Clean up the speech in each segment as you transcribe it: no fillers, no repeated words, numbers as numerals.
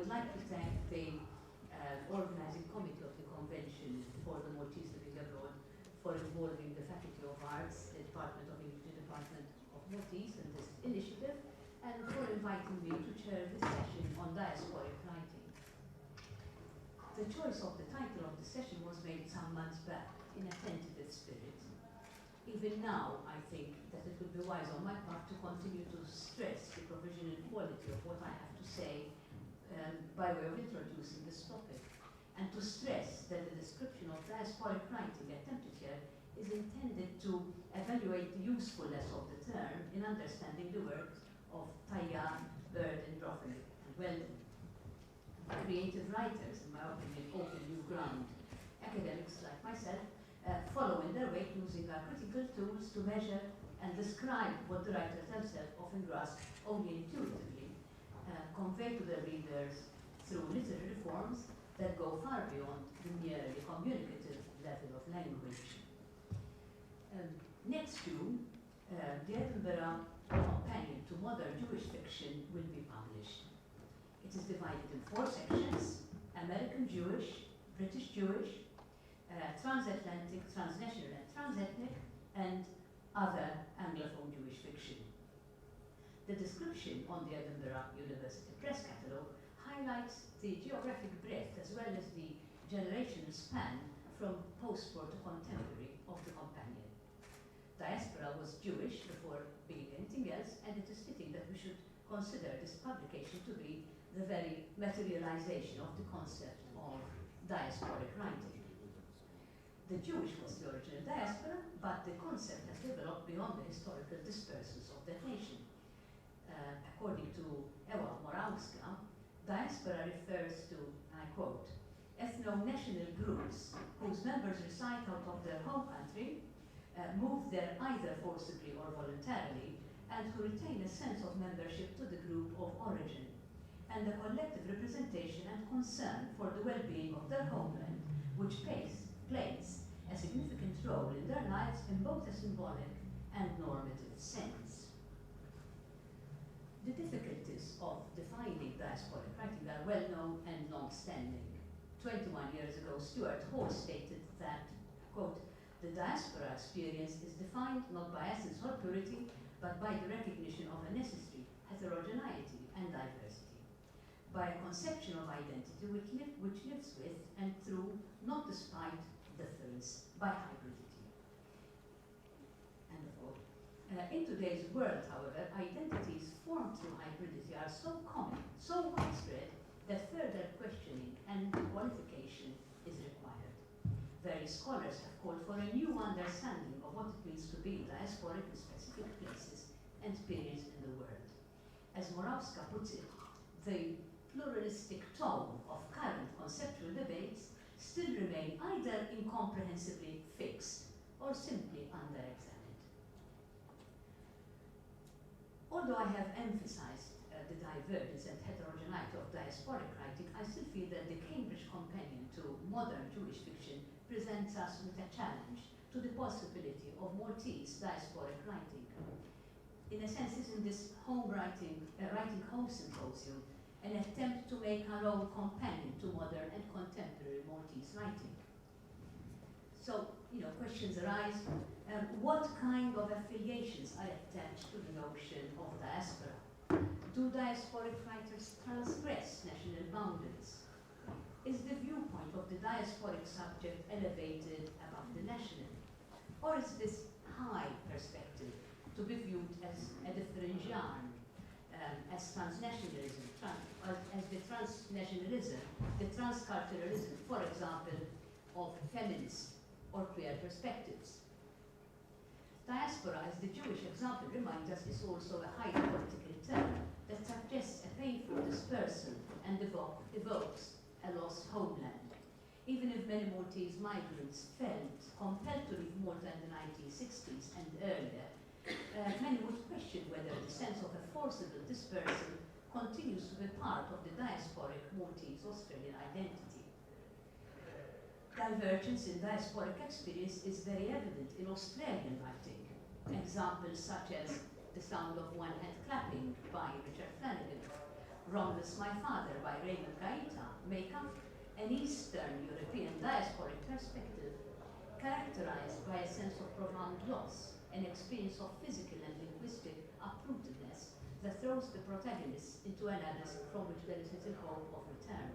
would like to thank the organizing committee of the convention for the Maltese Living Abroad for involving the Faculty of Arts, the Department of English, the Department of Maltese in this initiative, and for inviting me to chair this session on diasporic writing. The choice of the title of the session was made some months back in a tentative spirit. Even now, I think that it would be wise on my part to continue to stress the provision and quality of what I have to say by way of introducing this topic, and to stress that the description of diasporic writing attempted here is intended to evaluate the usefulness of the term in understanding the works of Tayyan, Bird, and Brofenick, and Weldon. Creative writers, in my opinion, open new ground. Academics like myself follow in their wake using our critical tools to measure and describe what the writers themselves often grasp only intuitively, convey to their readers through literary forms that go far beyond the merely communicative level of language. Next June, the Edinburgh Companion to Modern Jewish Fiction will be published. It is divided in 4 sections: American Jewish, British Jewish, transatlantic, transnational and transethnic, and other Anglophone Jewish fiction. The description on the Edinburgh University Press Catalogue highlights the geographic breadth as well as the generational span from post-war to contemporary of the companion. Diaspora was Jewish before being anything else, and it is fitting that we should consider this publication to be the very materialization of the concept of diasporic writing. The Jewish was the original diaspora, but the concept has developed beyond the historical dispersals of that nation. According to Ewa Morawska, diaspora refers to, I quote, ethno-national groups whose members reside out of their home country, move there either forcibly or voluntarily, and who retain a sense of membership to the group of origin, and a collective representation and concern for the well-being of their homeland, which plays a significant role in their lives in both a symbolic and normative sense. The difficulties of defining diasporic writing are well known and long-standing. 21 years ago, Stuart Hall stated that, quote, the diaspora experience is defined not by essence or purity, but by the recognition of a necessary heterogeneity and diversity, by a conception of identity which lives with and through, not despite, difference, by hybridity. End of quote. In today's world, however, identities formed through hybridity are so common, so widespread, that further questioning and qualification is required. Various scholars have called for a new understanding of what it means to be diasporic in specific places and periods in the world. As Morawska puts it, the pluralistic tone of current conceptual debates still remain either incomprehensibly fixed or simply under-examined. Although I have emphasized the divergence and heterogeneity of diasporic writing, I still feel that the Cambridge Companion to Modern Jewish Fiction presents us with a challenge to the possibility of Maltese diasporic writing. In a sense, isn't this writing home symposium an attempt to make our own companion to modern and contemporary Maltese writing? So, questions arise. What kind of affiliations are attached to the notion of diaspora? Do diasporic writers transgress national boundaries? Is the viewpoint of the diasporic subject elevated above the national? Or is this high perspective to be viewed as a different genre, as transnationalism, as the transnationalism, the transculturalism, for example, of feminist or queer perspectives? Diaspora, as the Jewish example reminds us, is also a highly political term that suggests a painful dispersal and evokes a lost homeland. Even if many Maltese migrants felt compelled to leave Malta in the 1960s and earlier, many would question whether the sense of a forcible dispersal continues to be part of the diasporic Maltese Australian identity. Divergence in diasporic experience is very evident in Australian writing. Examples such as The Sound of One Hand Clapping by Richard Flanagan, Romulus, My Father by Raymond Gaeta make up an Eastern European diasporic perspective characterized by a sense of profound loss, an experience of physical and linguistic uprootedness that throws the protagonists into an abyss from which there is little hope of return.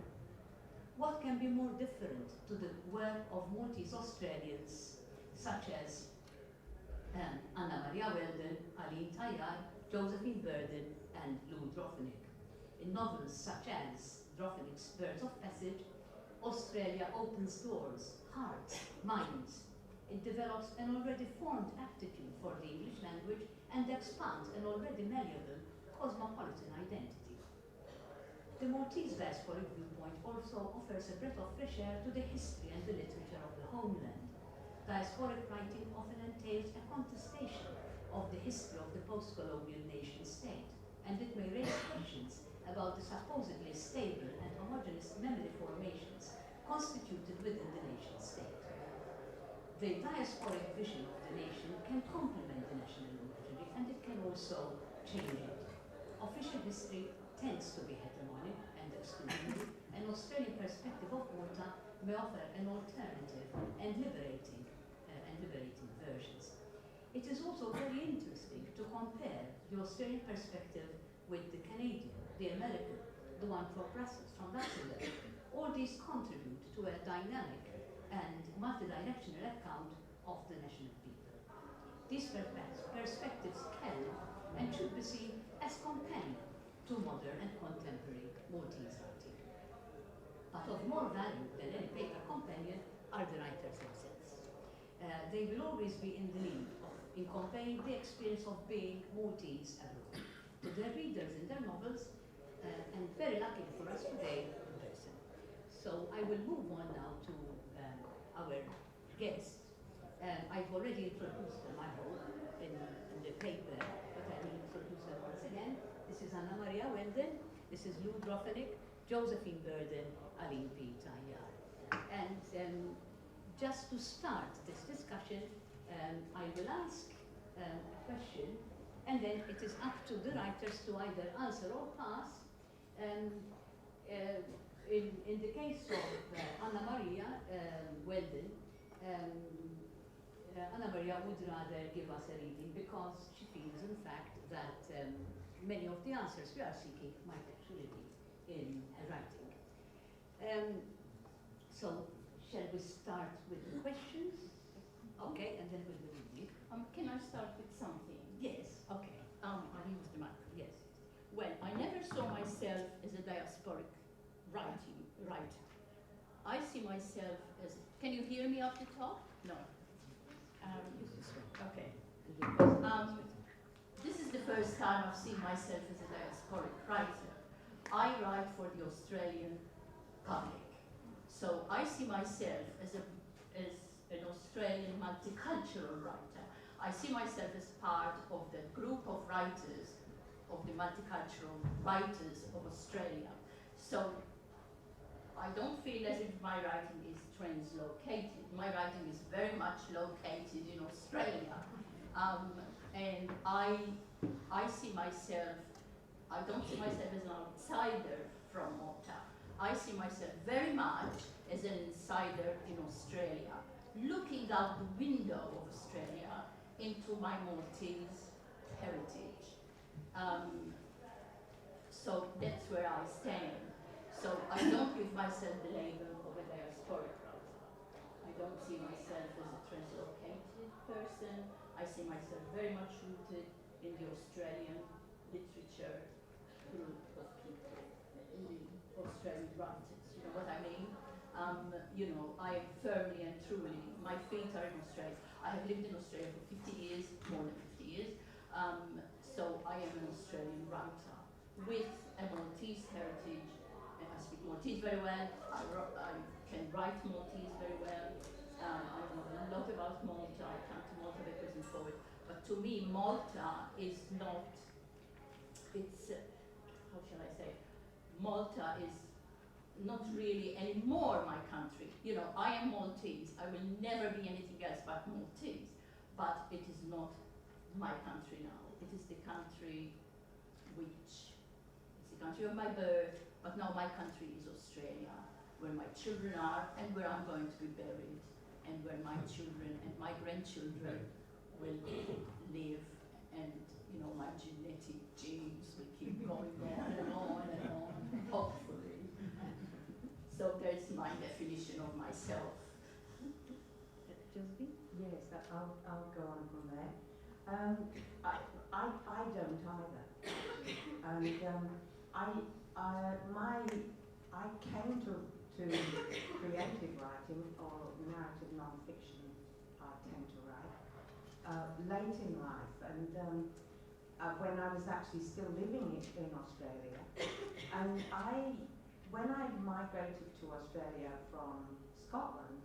What can be more different to the work of Maltese Australians such as Anna Maria Weldon, Aline Tayyar, Josephine Burden, and Lou Drofenik? In novels such as Drofenik's Birds of Passage, Australia opens doors, hearts, minds. It develops an already formed aptitude for the English language and expands an already malleable cosmopolitan identity. The Maltese diasporic viewpoint also offers a breath of fresh air to the history and the literature of the homeland. Diasporic writing often entails a contestation of the history of the post-colonial nation-state, and it may raise questions about the supposedly stable and homogeneous memory formations constituted within the nation-state. The diasporic vision of the nation can complement the national imagery, and it can also change it. Official history tends to be hegemonic and exclusionary. An Australian perspective of Malta may offer an alternative and liberating versions. It is also very interesting to compare the Australian perspective with the Canadian, the American, the one from Brussels, from Luxembourg. All these contribute to a dynamic and multidirectional account of the national people. These perspectives can and should be seen as companion to modern and contemporary Maltese writing. But of more value than any paper companion are the writers themselves. They will always be in the need of conveying the experience of being Maltese abroad to their readers in their novels, and very lucky for us today, in person. So I will move on now to our guests. I've already introduced them, I hope, in the paper, but I will introduce them once again. This is Anna Maria Weldon, this is Lou Drofenik, Josephine Burden, Aline P. Tayyar. And just to start this discussion, I will ask a question, and then it is up to the writers to either answer or pass. In the case of Anna Maria Weldon, Anna Maria would rather give us a reading because she feels, in fact, that many of the answers we are seeking might actually be in her writing. So, shall we start with the questions? Okay, and then with the reading. Can I start with something? Yes, okay. I use the mic. Yes. Well, I never saw myself as a diasporic writer. I see myself as, can you hear me up the top? No. Okay. This is the first time I've seen myself as a diasporic writer. I write for the Australian public. So I see myself as an Australian multicultural writer. I see myself as part of the group of writers, of the multicultural writers of Australia. So I don't feel as if my writing is translocated. My writing is very much located in Australia. And I see myself, I don't see myself as an outsider from Malta. I see myself very much as an insider in Australia, looking out the window of Australia into my Maltese heritage. So that's where I stand. So I don't give myself the label of a diasporic writer. I don't see myself as a translocated person. I see myself very much rooted in the Australian literature group of people, in the Australian writers. You know what I mean? I am firmly and truly, my feet are in Australia. I have lived in Australia for 50 years, more than 50 years. So I am an Australian writer with a Maltese heritage. I speak Maltese very well. I can write Maltese very well. I know a lot about Malta. I come to Malta backwards and forwards. But to me, Malta is not, it's, how shall I say, Malta is not really anymore my country. You know, I am Maltese. I will never be anything else but Maltese. But it is not my country now. It is the country which, it's the country of my birth, but now my country is Australia, where my children are and where I'm going to be buried, and where my children and my grandchildren will live, and you know, my genetic genes will keep going on and on and on, hopefully. So there's my definition of myself. Josephine? Yes, I'll go on from there. I don't either. And I came to creative writing or narrative non-fiction, I tend to write, late in life. And when I was actually still living in Australia. And when I migrated to Australia from Scotland,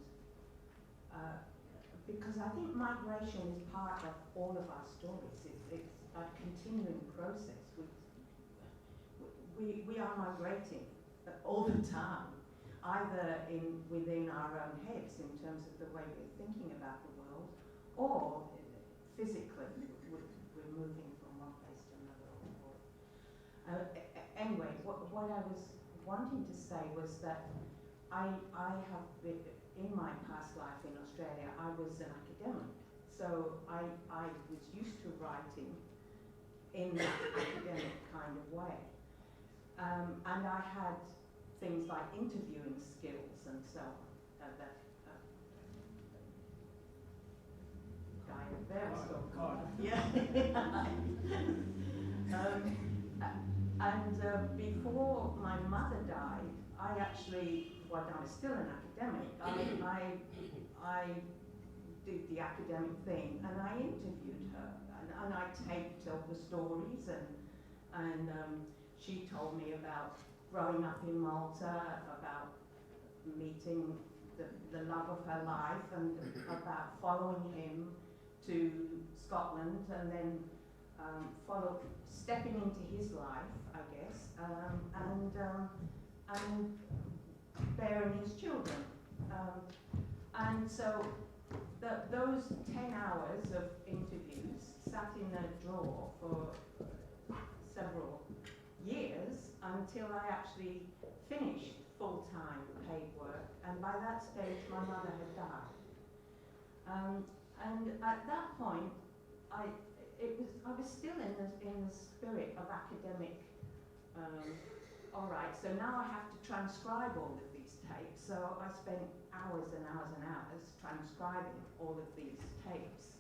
because I think migration is part of all of our stories. It's a continuing process. We are migrating all the time, either within our own heads in terms of the way we're thinking about the world, or physically, we're moving from one place to another. Anyway, what I was wanting to say was that I have been, in my past life in Australia, I was an academic. So I was used to writing in that academic kind of way. And I had things like interviewing skills and so on. There we go. Yeah. And before my mother died, I actually, when I was still an academic, I did the academic thing, and I interviewed her, and I taped all the stories, and she told me about growing up in Malta, about meeting the love of her life, and about following him to Scotland, and then stepping into his life, I guess, and bearing his children. And so those 10 hours of interviews sat in a drawer for several years until I actually finished full-time paid work, and by that stage my mother had died. And at that point, I was still in the spirit of academic. All right, so now I have to transcribe all of these tapes. So I spent hours and hours and hours transcribing all of these tapes.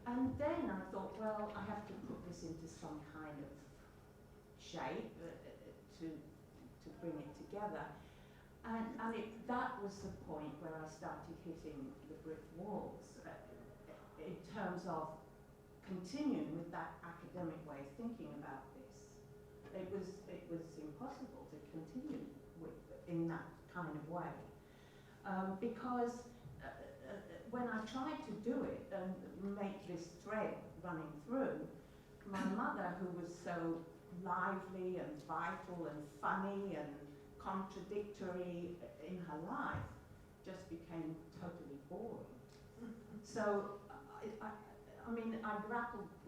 And then I thought, well, I have to put this into some kind of shape to bring it together. And that was the point where I started hitting the brick walls in terms of continuing with that academic way of thinking about this. It was impossible to continue in that kind of way, because when I tried to do it and make this thread running through, my mother, who was so lively and vital and funny and contradictory in her life, just became totally boring. So I mean, I grappled with